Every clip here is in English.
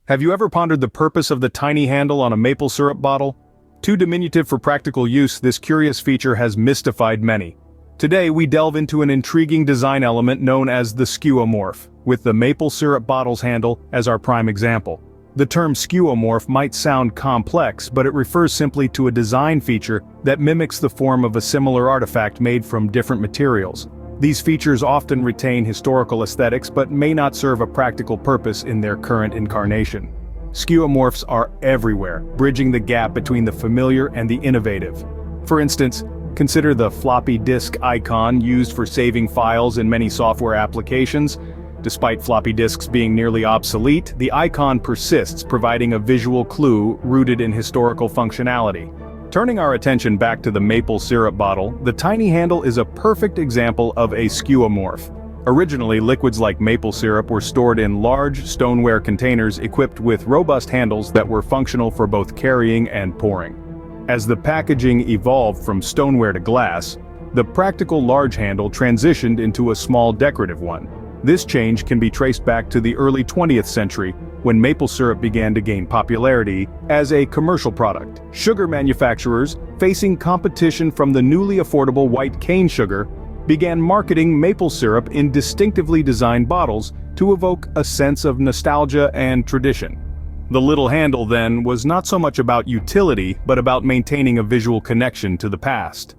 Have you ever pondered the purpose of the tiny handle on a maple syrup bottle? Too diminutive for practical use, this curious feature has mystified many. Today we delve into an intriguing design element known as the skeuomorph, with the maple syrup bottle's handle as our prime example. The term skeuomorph might sound complex, but it refers simply to a design feature that mimics the form of a similar artifact made from different materials. These features often retain historical aesthetics but may not serve a practical purpose in their current incarnation. Skeuomorphs are everywhere, bridging the gap between the familiar and the innovative. For instance, consider the floppy disk icon used for saving files in many software applications. Despite floppy disks being nearly obsolete, the icon persists, providing a visual clue rooted in historical functionality. Turning our attention back to the maple syrup bottle, the tiny handle is a perfect example of a skeuomorph. Originally, liquids like maple syrup were stored in large stoneware containers equipped with robust handles that were functional for both carrying and pouring. As the packaging evolved from stoneware to glass, the practical large handle transitioned into a small decorative one. This change can be traced back to the early 20th century, when maple syrup began to gain popularity as a commercial product. Sugar manufacturers, facing competition from the newly affordable white cane sugar, began marketing maple syrup in distinctively designed bottles to evoke a sense of nostalgia and tradition. The little handle then was not so much about utility, but about maintaining a visual connection to the past.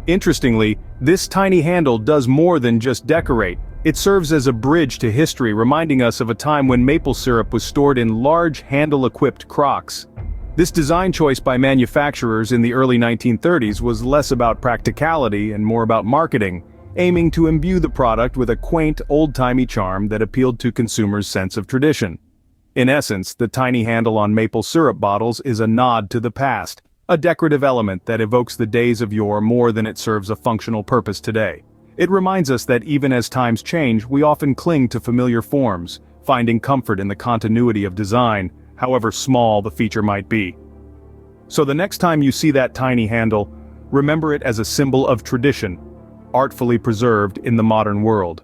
Interestingly, this tiny handle does more than just decorate. It serves as a bridge to history, reminding us of a time when maple syrup was stored in large handle-equipped crocks. This design choice by manufacturers in the early 1930s was less about practicality and more about marketing, aiming to imbue the product with a quaint, old-timey charm that appealed to consumers' sense of tradition. In essence, the tiny handle on maple syrup bottles is a nod to the past, a decorative element that evokes the days of yore more than it serves a functional purpose today. It reminds us that even as times change, we often cling to familiar forms, finding comfort in the continuity of design, however small the feature might be. So the next time you see that tiny handle, remember it as a symbol of tradition, artfully preserved in the modern world.